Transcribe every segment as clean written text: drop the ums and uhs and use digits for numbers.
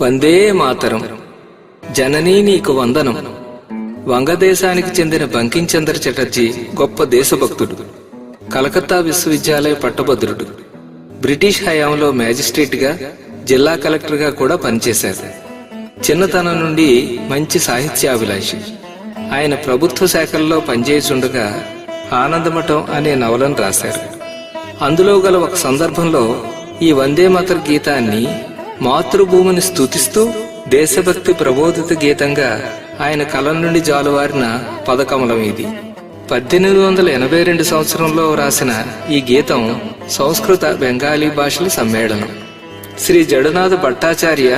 వందే మాతరం. జననీ నీకు వందనం. వంగదేశానికి చెందిన బంకించంద్ర చటర్జీ గొప్ప దేశభక్తుడు. కలకత్తా విశ్వవిద్యాలయ పట్టభద్రుడు. బ్రిటిష్ హయాంలో మ్యాజిస్ట్రేట్గా, జిల్లా కలెక్టర్గా కూడా పనిచేశారు. చిన్నతనం నుండి మంచి సాహిత్యాభిలాషి. ఆయన ప్రభుత్వ శాఖల్లో పనిచేస్తుండగా ఆనందమఠం అనే నవలను రాశారు. అందులో గల ఒక సందర్భంలో ఈ వందే మాతర గీతాన్ని మాతృభూమిని స్తుతిస్తూ దేశభక్తి ప్రబోధిత గీతంగా ఆయన కలం నుండి జాలువారిన పదకమలం ఇది. 1882 సంవత్సరంలో రాసిన ఈ గీతం సంస్కృత, బెంగాలీ భాషల సమ్మేళనం. శ్రీ జడునాథ భట్టాచార్య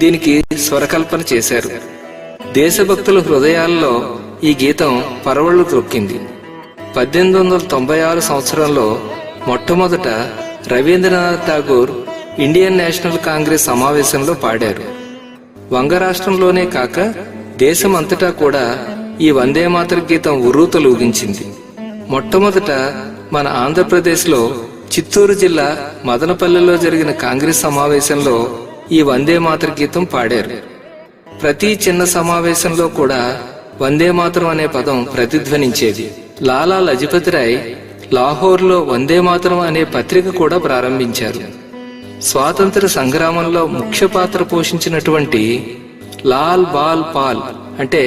దీనికి స్వరకల్పన చేశారు. దేశభక్తుల హృదయాల్లో ఈ గీతం పరవళ్లు త్రొక్కింది. 1896 సంవత్సరంలో మొట్టమొదట రవీంద్రనాథ్ ఠాగూర్ ఇండియన్ నేషనల్ కాంగ్రెస్ సమావేశంలో పాడారు. వంగ రాష్ట్రంలోనే కాక దేశమంతటా కూడా ఈ వందే మాతర గీతం ఉర్రూతలూగించింది. మొట్టమొదట మన ఆంధ్రప్రదేశ్లో చిత్తూరు జిల్లా మదనపల్లెలో జరిగిన కాంగ్రెస్ సమావేశంలో ఈ వందే మాతర గీతం పాడారు. ప్రతి చిన్న సమావేశంలో కూడా వందే మాతరం అనే పదం ప్రతిధ్వనించేది. లాలా లజపతిరాయ్ లాహోర్లో వందే మాతరం అనే పత్రిక కూడా ప్రారంభించారు. స్వాతంత్ర సంగ్రామంలో ముఖ్య పాత్ర పోషించినటువంటి లాల్ బాల్ పాల్ అంటే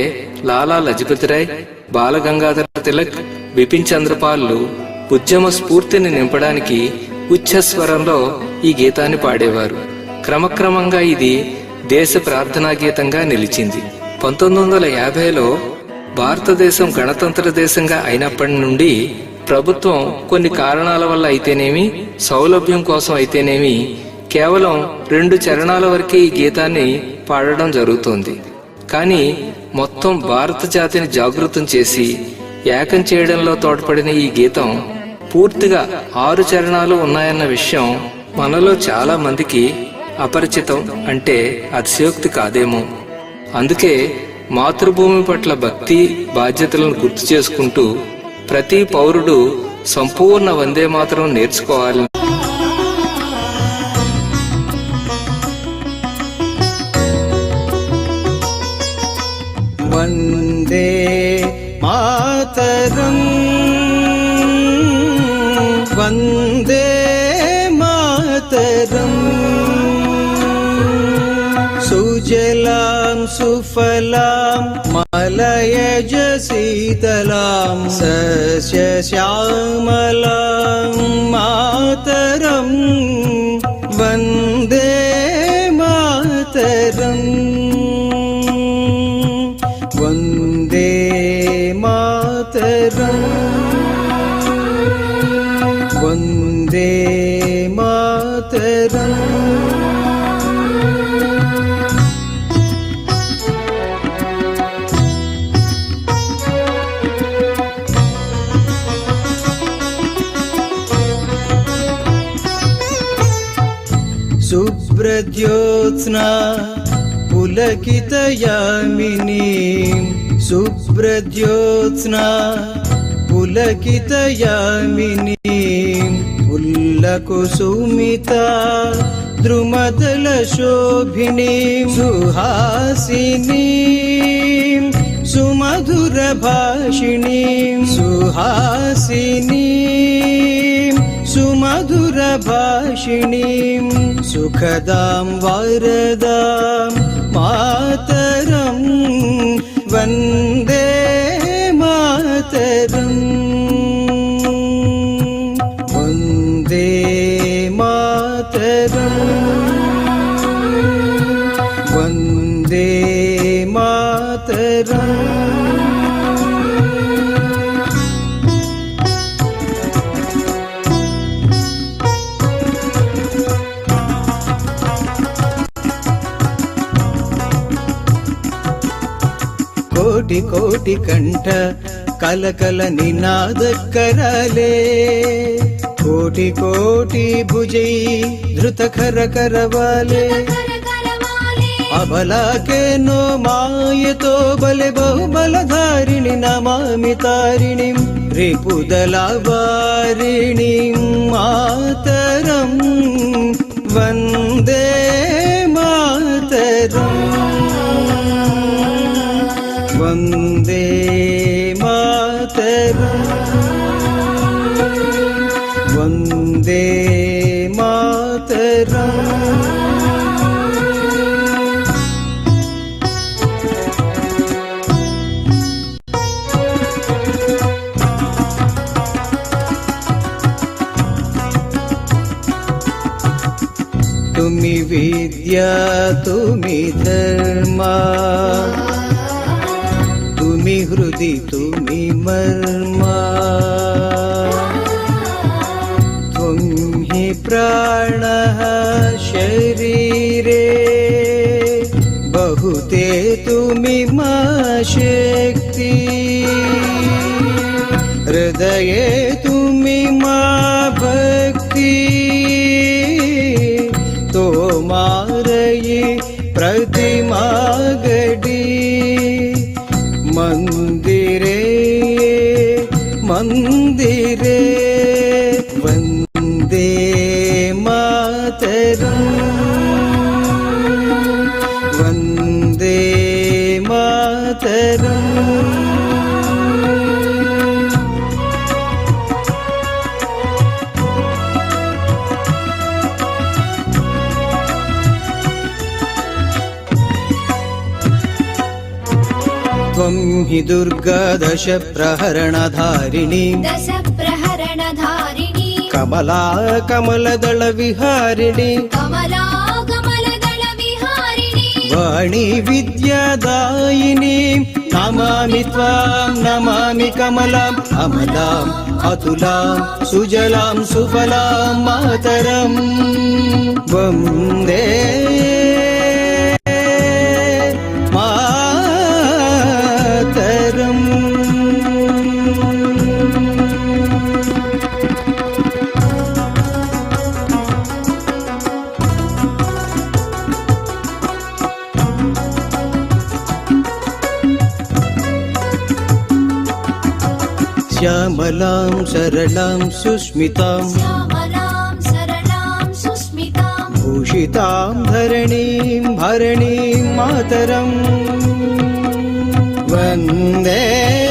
లాలా లజపతిరాయ్, బాలగంగాధర తిలక్, బిపిన్ చంద్రపాల్లు ఉద్యమ స్ఫూర్తిని నింపడానికి ఉచ్చస్వరంలో ఈ గీతాన్ని పాడేవారు. క్రమక్రమంగా ఇది దేశ ప్రార్థనా గీతంగా నిలిచింది. 1950లో భారతదేశం గణతంత్ర దేశంగా అయినప్పటి నుండి ప్రభుత్వం కొన్ని కారణాల వల్ల అయితేనేమి, సౌలభ్యం కోసం అయితేనేమి కేవలం 2 చరణాల వరకే ఈ గీతాన్ని పాడడం జరుగుతోంది. కానీ మొత్తం భారత జాతిని జాగృతం చేసి ఏకం చేయడంలో తోడ్పడిన ఈ గీతం పూర్తిగా 6 చరణాలు ఉన్నాయన్న విషయం మనలో చాలా మందికి అపరిచితం అంటే అతిశయోక్తి కాదేమో. అందుకే మాతృభూమి పట్ల భక్తి, బాధ్యతలను గుర్తు చేసుకుంటూ ప్రతి పౌరుడు సంపూర్ణ వందే మాతరం నేర్చుకోవాలి. వందే మాతరం, వందే మాతరం. సుజలాం సుఫలాం మలయజ శీతలాం సస్యశ్యామలాం మాతరం, వందే మాతరం. వందే మాతరం, వందే మాతరం. శుభ్రజ్యోత్స్నా పులకితయామినీ, శుభ్రజ్యోత్స్నా పులకితయామినీ. ఉల్లకుసుమిత ద్రుమదల శోభినీ, సుహాసినీ సుమధుర భాషిణీ, సుహాసినీ సుమధుర భాషిణీ. సుఖదాం వరదాం మాతరం, వందే మాతరం. వందే మాతరం, వందే మాతరం. కోటి కోటి కంఠ కలకల నినాదకరలే, కోటి కోటి భుజై ధృత ఖర కరవాలే. అబలాకే నో మాయతో బలె బహుబలధారిణి నమామి తారిణి, రిపుదల వారిణి మాతరం, వందే మాతరం. तुम्ही विद्या तुम्ही धर्मा, तुम्ही हृदि तुम्ही मर्मा, त्वं हि प्राणः शरीरे, बहुते तुम्ही मा शक्ति, हृदये तुम्ही मा भक्ति, तो मारयी प्रतिमा गडी, मंदिरे मंदिरे वंदे मातरम्, वंदे मातरम्। त्वं हि दुर्गा दश प्रहरणधारिणी, दश प्रहरणधारिणी, कमला कमलदल विहारिणी, कमला कमलदल विहारिणी, वाणी विद्यादायिनी, नमामि त्वां नमामि कमलाम् अमलाम् अतुलां सुजलां सुफलां मातरम्, वन्दे श्यामलां सरलां सुस्मितां, श्यामलां सरलां सुस्मितां, भूषितां धरणीं भरणीं मातरम्, वन्दे